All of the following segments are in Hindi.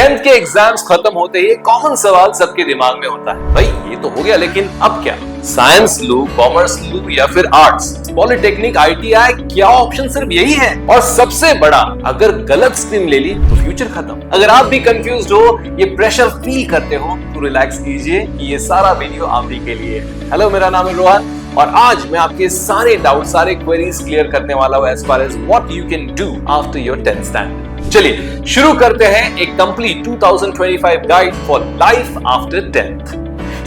10th के एग्जाम्स खत्म होते ही कॉमन सवाल सबके दिमाग में होता है, भाई ये तो हो गया, लेकिन अब क्या? साइंस लूं, कॉमर्स लूं या फिर आर्ट्स, पॉलिटेक्निक, ITI, क्या ऑप्शन सिर्फ यही है? और सबसे बड़ा, अगर गलत स्ट्रीम ले ली तो फ्यूचर खत्म। अगर आप भी कंफ्यूज्ड हो, ये प्रेशर फील करते हो, तो रिलैक्स कीजिए कि ये सारा वीडियो आप ही के लिए है। हेलो, मेरा नाम है रोहन और आज मैं आपके सारे डाउट, सारे क्वेरीज क्लियर करने वाला हूं as far as what you can do after your 10th standard. चलिए शुरू करते हैं एक complete 2025 guide for life after 10th।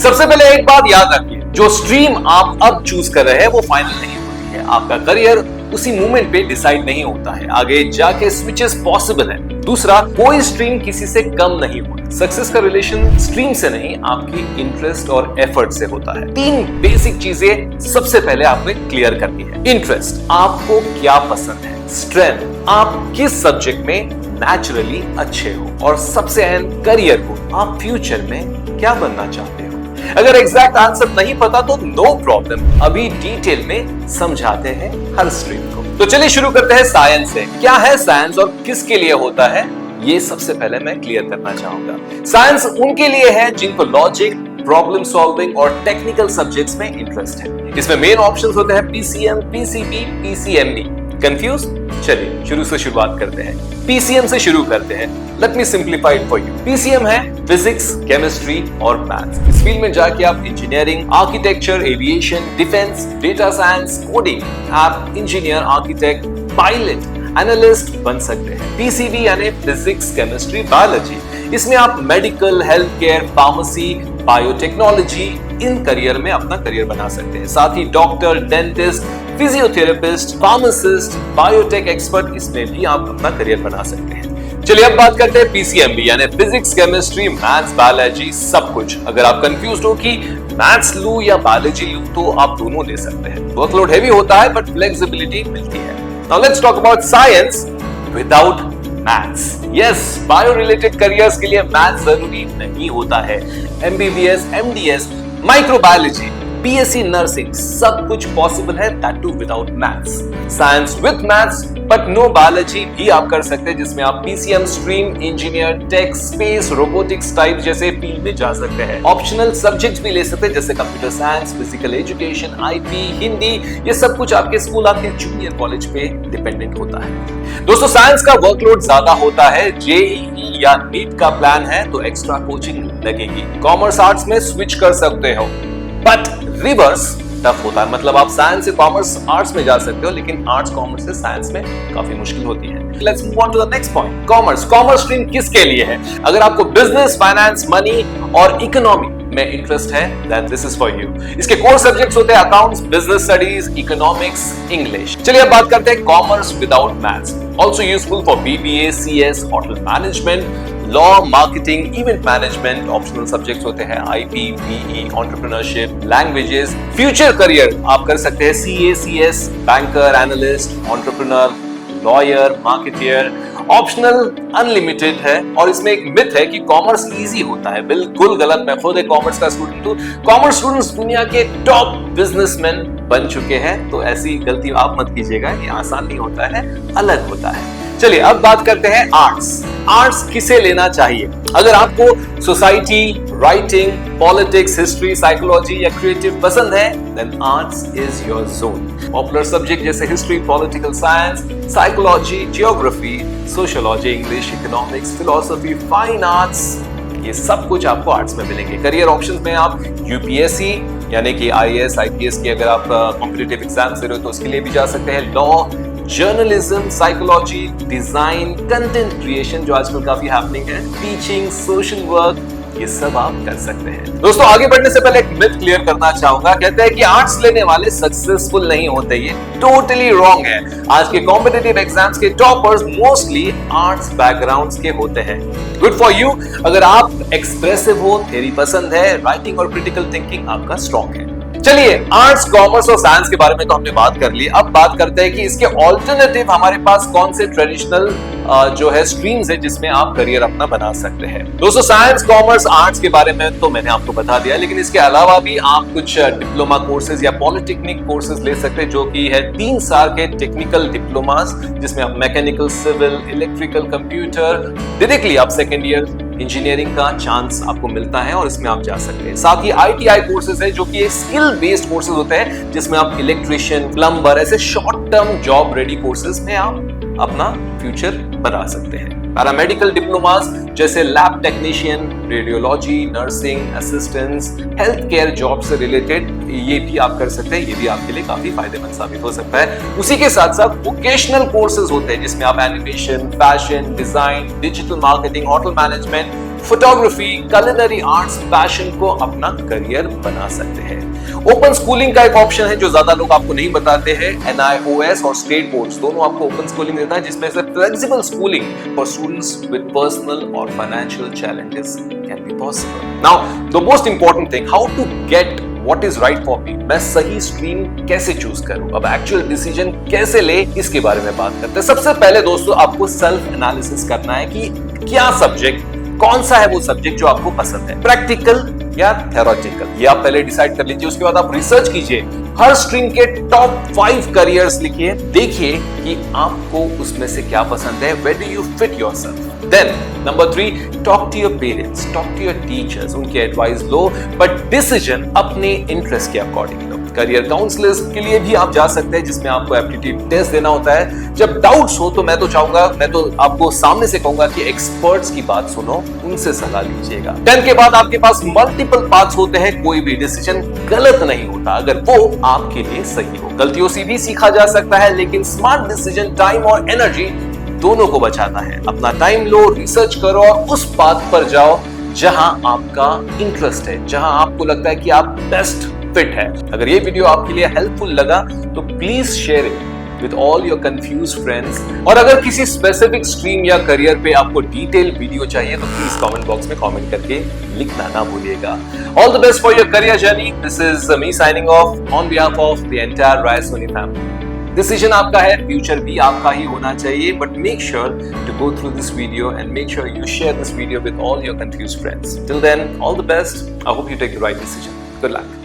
सबसे पहले एक बात याद रखिए, जो स्ट्रीम आप अब चूज कर रहे हैं वो फाइनल नहीं होती है। आपका करियर उसी मोमेंट पे डिसाइड नहीं होता है, आगे जाके स्विचेस पॉसिबल है। दूसरा, कोई स्ट्रीम किसी से कम नहीं होता। सक्सेस का रिलेशन स्ट्रीम से नहीं, आपकी इंटरेस्ट और एफर्ट से होता है। 3 बेसिक चीजें सबसे पहले आपने क्लियर करनी है। इंटरेस्ट, आपको क्या पसंद है। स्ट्रेंथ, आप किस सब्जेक्ट में नेचुरली अच्छे हो। और सबसे अहम, करियर को आप फ्यूचर में क्या बनना चाहते हो। अगर एग्जैक्ट आंसर नहीं पता तो नो प्रॉब्लम, अभी डिटेल में समझाते हैं हर स्ट्रीम को। तो चलिए शुरू करते हैं साइंस से। क्या है साइंस और किसके लिए होता है, ये सबसे पहले मैं क्लियर करना चाहूंगा। साइंस उनके लिए है जिनको लॉजिक, प्रॉब्लम सॉल्विंग और टेक्निकल सब्जेक्ट्स में इंटरेस्ट है। इसमें मेन ऑप्शंस होते हैं PCM, PCB, PCMB। कंफ्यूज? चलिए शुरू से शुरुआत करते हैं। PCM से शुरू करते हैं। Let me simplify it for you. PCM है फिजिक्स, केमिस्ट्री और मैथ्स। इस फील्ड में जाके आप engineering, architecture, aviation, defence, data science, coding, आप इंजीनियर, आर्किटेक्ट, पायलट, एनालिस्ट बन सकते हैं। PCB यानी फिजिक्स, केमिस्ट्री, बायोलॉजी। इसमें आप medical, health care, pharmacy, biotechnology, इन करियर में अपना करियर बना सकते हैं। साथ ही doctor, dentist, physiotherapist, pharmacist, biotech expert, इसमें भी आप अपना करियर बना सकते हैं। चलिए अब बात करते हैं PCMB यानी फिजिक्स, केमिस्ट्री, मैथ्स, बायोलॉजी, सब कुछ। अगर आप कंफ्यूज्ड हो कि मैथ्स लूं या बायोलॉजी लूं तो आप दोनों ले सकते हैं। वर्कलोड हेवी होता है बट फ्लेक्सिबिलिटी मिलती है। Now let's talk about science without maths. Yes, bio related careers के लिए मैथ्स जरूरी नहीं होता है। MBBS, MDS, microbiology, BSc nursing, सब कुछ पॉसिबल है, that too without maths. Science with maths but no biology भी आप कर सकते हैं, जिसमें आप PCM stream, engineer, tech, space, robotics type जैसे फील्ड में जा सकते हैं। ऑप्शनल सब्जेक्ट्स भी ले सकते हैं जैसे computer science, physical education, IP, Hindi, ये सब कुछ आपके स्कूल, आपके जूनियर कॉलेज पे डिपेंडेंट होता है। दोस्तों, साइंस का वर्कलोड ज्यादा होता है। JEE या नीट का प्लान है तो एक्स्ट्रा कोचिंग लगेगी। कॉमर्स आर्ट्स में स्विच कर सकते हो बट रिवर्स टफ होता है, मतलब आप साइंस से कॉमर्स आर्ट्स में जा सकते हो लेकिन आर्ट्स कॉमर्स से साइंस में काफी मुश्किल होती है। Let's move on to the next point. Commerce stream किसके लिए है? अगर आपको बिजनेस, फाइनेंस, मनी और इकोनॉमी में इंटरेस्ट है then this is for you. इसके कोर सब्जेक्ट्स होते हैं accounts, business studies, economics, English. चलिए अब बात करते हैं commerce without maths. Also useful for BBA, CS, hotel management, law, marketing, event management. Optional subjects होते हैं IP, PE, entrepreneurship, languages. Future career आप कर सकते हैं CA, CS, banker, analyst, entrepreneur, lawyer, marketeer. Optional unlimited है और इसमें एक मिथ है कि कॉमर्स इजी होता है। बिल्कुल गलत। मैं खुद एक कॉमर्स का स्टूडेंट हूं। कॉमर्स स्टूडेंट्स दुनिया के टॉप बिजनेसमैन बन चुके हैं, तो ऐसी गलती आप मत कीजिएगा। ये आसान नहीं होता है, अलग होता है। चलिए अब बात करते हैं आर्ट्स। आर्ट्स किसे लेना चाहिए? अगर आपको society, writing, politics, history, psychology या क्रिएटिव पसंद है then arts is your zone. Popular subject जैसे history, political science, psychology, geography, sociology, English, economics, philosophy, fine arts, ये सब कुछ आपको आर्ट्स में मिलेंगे। करियर ऑप्शंस में आप UPSC यानी कि IAS, IPS की अगर आप कॉम्पिटिटिव एग्जाम दे रहे हो तो उसके लिए भी जा सकते हैं। Law, journalism, psychology, design, content creation जो आजकल काफी हैपनिंग है, टीचिंग, सोशल वर्क, ये सब आप कर सकते हैं। दोस्तों, आगे बढ़ने से पहले एक मिथ क्लियर करना चाहूंगा। कहते हैं कि आर्ट्स लेने वाले सक्सेसफुल नहीं होते, ये टोटली रॉन्ग है। आज के कॉम्पिटिटिव एग्जाम्स के टॉपर्स मोस्टली आर्ट्स बैकग्राउंड्स के होते हैं। Good for you. अगर आप एक्सप्रेसिव हो, थ्योरी पसंद है, राइटिंग और क्रिटिकल थिंकिंग आपका स्ट्रॉन्ग है। चलिए, आर्ट्स, कॉमर्स और साइंस के बारे में तो हमने बात कर ली। अब बात करते हैं कि इसके ऑल्टरनेटिव हमारे पास कौन से ट्रेडिशनल जो है स्ट्रीम्स है जिसमें आप करियर अपना बना सकते हैं। दोस्तों, साइंस, कॉमर्स, आर्ट्स के बारे में तो मैंने आपको बता दिया, लेकिन इसके अलावा भी आप कुछ डिप्लोमा कोर्सेज या पॉलिटेक्निक कोर्सेज ले सकते हैं, जो कि है 3 साल के टेक्निकल डिप्लोमास, जिसमें आप mechanical, civil, electrical, computer, directly आप सेकेंड ईयर इंजीनियरिंग का चांस आपको मिलता है और इसमें आप जा सकते हैं। साथ ही ITI कोर्सेज है जो कि स्किल बेस्ड कोर्सेज होते हैं, जिसमें आप इलेक्ट्रिशियन, प्लम्बर, ऐसे short term job ready courses में आप अपना फ्यूचर बना सकते हैं। पैरामेडिकल डिप्लोमास जैसे lab technician, radiology, nursing assistants, health care job से रिलेटेड ये भी आप कर सकते हैं। ये भी आपके लिए काफी फायदेमंद साबित हो सकता है। उसी के साथ साथ वोकेशनल कोर्सेज होते हैं जिसमें आप animation, fashion design, digital marketing, hotel management, photography, culinary arts, fashion को अपना करियर बना सकते हैं। ओपन स्कूलिंग का एक ऑप्शन है जो ज्यादा लोग आपको नहीं बताते हैं। NIOS और स्टेट बोर्ड्स दोनों आपको ओपन स्कूलिंग देता है, जिसमें से flexible schooling for students with personal और financial challenges can be possible. Now the most important thing, how to get what is right for me. मैं सही स्ट्रीम कैसे चूज करूं, अब एक्चुअल डिसीजन कैसे ले, इसके बारे में बात करते हैं। सबसे पहले दोस्तों आपको सेल्फ एनालिसिस करना है कि क्या सब्जेक्ट, कौन सा है वो सब्जेक्ट जो आपको पसंद है, प्रैक्टिकल या थ्योरेटिकल, ये आप पहले डिसाइड कर लीजिए। उसके बाद आप रिसर्च कीजिए, हर स्ट्रीम के टॉप 5 करियर्स लिखिए, देखिए कि आपको उसमें से क्या पसंद है, where do you fit yourself. Then number 3, talk to your parents, talk to your teachers, उनकी एडवाइस लो, बट डिसीजन अपने इंटरेस्ट के अकॉर्डिंग लो। करियर काउंसलर्स के लिए भी आप जा सकते हैं, जिसमें आपको एप्टीट्यूड टेस्ट देना होता है। जब डाउट्स हो तो मैं तो आपको सामने से कहूंगा कि एक्सपर्ट्स की बात सुनो, उनसे सलाह लीजिएगा। 10 के बाद आपके पास मल्टीपल पाथ्स होते हैं, कोई भी डिसीजन गलत नहीं होता अगर वो आपके लिए सही हो। गलतियों से भी सीखा जा सकता है, लेकिन स्मार्ट डिसीजन टाइम और एनर्जी दोनों को बचाता है। अपना टाइम लो, रिसर्च करो और उस पाथ पर जाओ जहां आपका इंटरेस्ट है, जहां आपको लगता है कि आप बेस्ट फिट है। अगर ये वीडियो आपके लिए हेल्पफुल लगा तो please share it with all your confused friends. और अगर किसी स्पेसिफिक स्ट्रीम या करियर पे आपको डिटेल वीडियो चाहिए तो प्लीज कमेंट बॉक्स में कमेंट करके लिखना ना भूलिएगा। All the best for your career journey. This is me signing off on behalf of the entire Rai Soni family. Decision आपका है, फ्यूचर भी आपका ही होना चाहिए, but make sure to go through this video and make sure you share this video with all your confused friends. Till then, all the best. I hope you take the right decision. Good luck.